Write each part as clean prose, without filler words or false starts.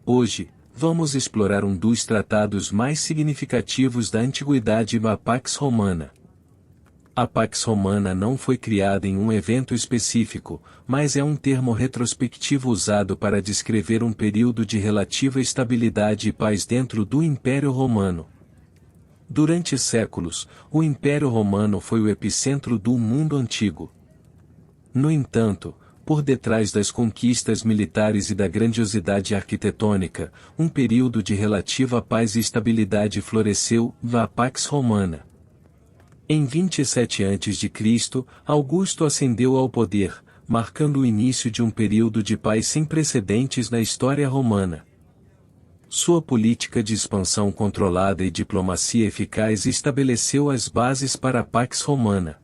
Hoje, vamos explorar um dos tratados mais significativos da antiguidade, a Pax Romana. A Pax Romana não foi criada em um evento específico, mas é um termo retrospectivo usado para descrever um período de relativa estabilidade e paz dentro do Império Romano. Durante séculos, o Império Romano foi o epicentro do mundo antigo. No entanto, por detrás das conquistas militares e da grandiosidade arquitetônica, um período de relativa paz e estabilidade floresceu, a Pax Romana. Em 27 a.C., Augusto ascendeu ao poder, marcando o início de um período de paz sem precedentes na história romana. Sua política de expansão controlada e diplomacia eficaz estabeleceu as bases para a Pax Romana.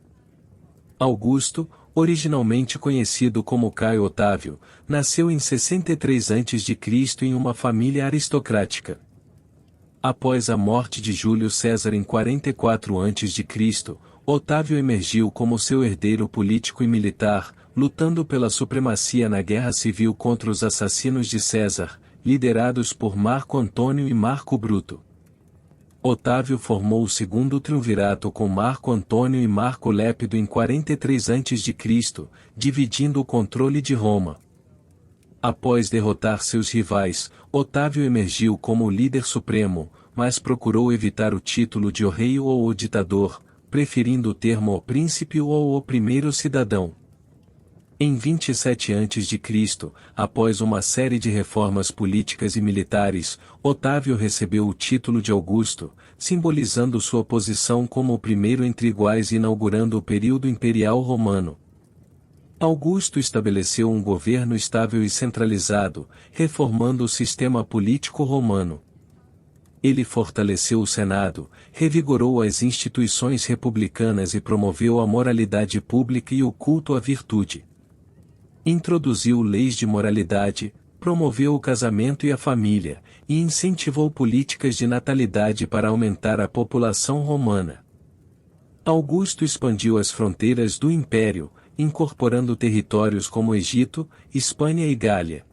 Augusto, originalmente conhecido como Caio Otávio, nasceu em 63 a.C. em uma família aristocrática. Após a morte de Júlio César em 44 a.C., Otávio emergiu como seu herdeiro político e militar, lutando pela supremacia na guerra civil contra os assassinos de César, liderados por Marco Antônio e Marco Bruto. Otávio formou o segundo triunvirato com Marco Antônio e Marco Lépido em 43 a.C., dividindo o controle de Roma. Após derrotar seus rivais, Otávio emergiu como o líder supremo, mas procurou evitar o título de o rei ou o ditador, preferindo o termo o príncipe ou o primeiro cidadão. Em 27 a.C., após uma série de reformas políticas e militares, Otávio recebeu o título de Augusto, simbolizando sua posição como o primeiro entre iguais e inaugurando o período imperial romano. Augusto estabeleceu um governo estável e centralizado, reformando o sistema político romano. Ele fortaleceu o Senado, revigorou as instituições republicanas e promoveu a moralidade pública e o culto à virtude. Introduziu leis de moralidade, promoveu o casamento e a família, e incentivou políticas de natalidade para aumentar a população romana. Augusto expandiu as fronteiras do império, incorporando territórios como Egito, Espanha e Gália.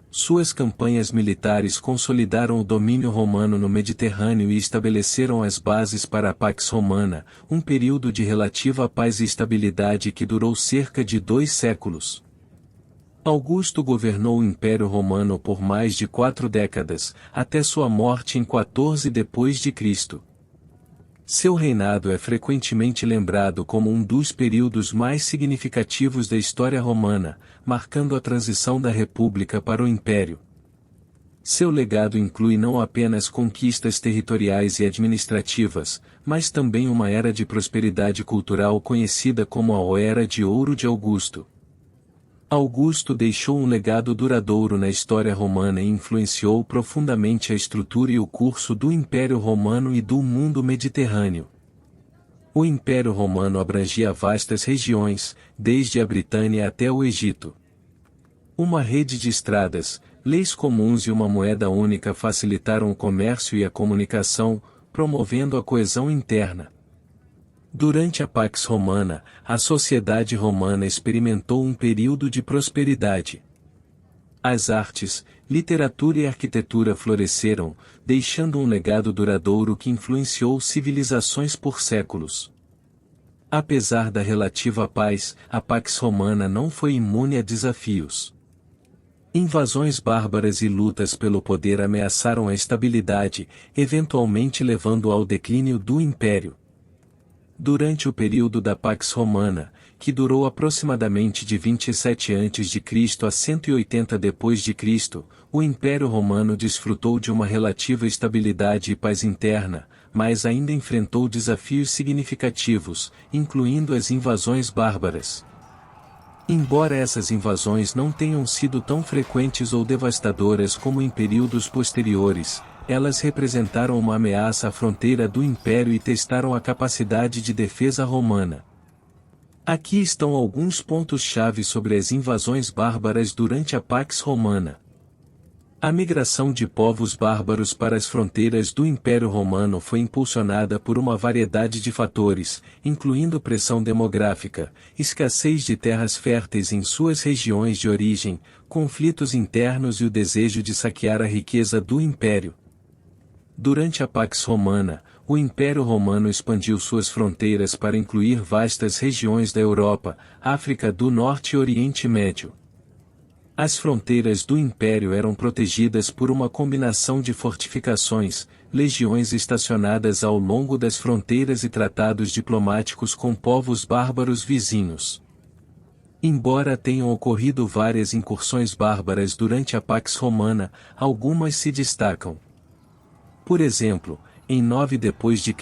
Suas campanhas militares consolidaram o domínio romano no Mediterrâneo e estabeleceram as bases para a Pax Romana, um período de relativa paz e estabilidade que durou cerca de 2 séculos. Augusto governou o Império Romano por mais de 4 décadas, até sua morte em 14 d.C. Seu reinado é frequentemente lembrado como um dos períodos mais significativos da história romana, marcando a transição da República para o Império. Seu legado inclui não apenas conquistas territoriais e administrativas, mas também uma era de prosperidade cultural conhecida como a Era de Ouro de Augusto. Augusto deixou um legado duradouro na história romana e influenciou profundamente a estrutura e o curso do Império Romano e do mundo mediterrâneo. O Império Romano abrangia vastas regiões, desde a Britânia até o Egito. Uma rede de estradas, leis comuns e uma moeda única facilitaram o comércio e a comunicação, promovendo a coesão interna. Durante a Pax Romana, a sociedade romana experimentou um período de prosperidade. As artes, literatura e arquitetura floresceram, deixando um legado duradouro que influenciou civilizações por séculos. Apesar da relativa paz, a Pax Romana não foi imune a desafios. Invasões bárbaras e lutas pelo poder ameaçaram a estabilidade, eventualmente levando ao declínio do império. Durante o período da Pax Romana, que durou aproximadamente de 27 a.C. a 180 d.C., o Império Romano desfrutou de uma relativa estabilidade e paz interna, mas ainda enfrentou desafios significativos, incluindo as invasões bárbaras. Embora essas invasões não tenham sido tão frequentes ou devastadoras como em períodos posteriores, elas representaram uma ameaça à fronteira do Império e testaram a capacidade de defesa romana. Aqui estão alguns pontos-chave sobre as invasões bárbaras durante a Pax Romana. A migração de povos bárbaros para as fronteiras do Império Romano foi impulsionada por uma variedade de fatores, incluindo pressão demográfica, escassez de terras férteis em suas regiões de origem, conflitos internos e o desejo de saquear a riqueza do Império. Durante a Pax Romana, o Império Romano expandiu suas fronteiras para incluir vastas regiões da Europa, África do Norte e Oriente Médio. As fronteiras do Império eram protegidas por uma combinação de fortificações, legiões estacionadas ao longo das fronteiras e tratados diplomáticos com povos bárbaros vizinhos. Embora tenham ocorrido várias incursões bárbaras durante a Pax Romana, algumas se destacam. Por exemplo, em 9 d.C.,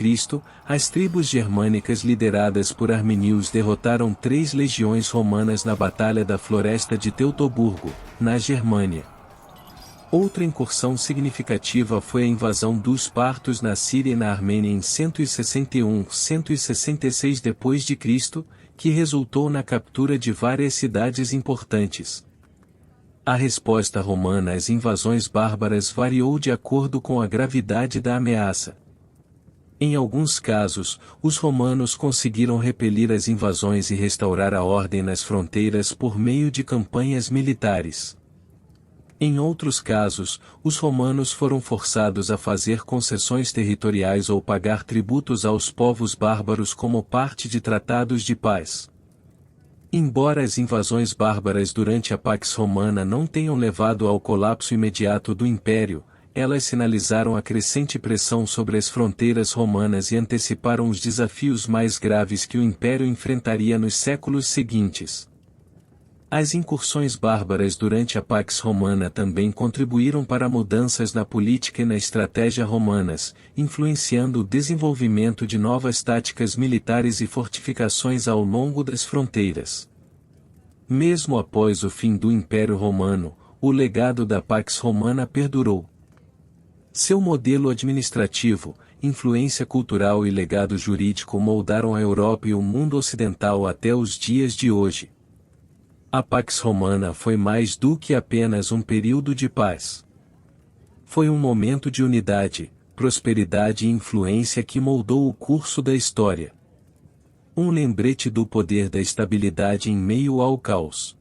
as tribos germânicas lideradas por Arminius derrotaram 3 legiões romanas na Batalha da Floresta de Teutoburgo, na Germânia. Outra incursão significativa foi a invasão dos partos na Síria e na Armênia em 161-166 d.C., que resultou na captura de várias cidades importantes. A resposta romana às invasões bárbaras variou de acordo com a gravidade da ameaça. Em alguns casos, os romanos conseguiram repelir as invasões e restaurar a ordem nas fronteiras por meio de campanhas militares. Em outros casos, os romanos foram forçados a fazer concessões territoriais ou pagar tributos aos povos bárbaros como parte de tratados de paz. Embora as invasões bárbaras durante a Pax Romana não tenham levado ao colapso imediato do Império, elas sinalizaram a crescente pressão sobre as fronteiras romanas e anteciparam os desafios mais graves que o Império enfrentaria nos séculos seguintes. As incursões bárbaras durante a Pax Romana também contribuíram para mudanças na política e na estratégia romanas, influenciando o desenvolvimento de novas táticas militares e fortificações ao longo das fronteiras. Mesmo após o fim do Império Romano, o legado da Pax Romana perdurou. Seu modelo administrativo, influência cultural e legado jurídico moldaram a Europa e o mundo ocidental até os dias de hoje. A Pax Romana foi mais do que apenas um período de paz. Foi um momento de unidade, prosperidade e influência que moldou o curso da história. Um lembrete do poder da estabilidade em meio ao caos.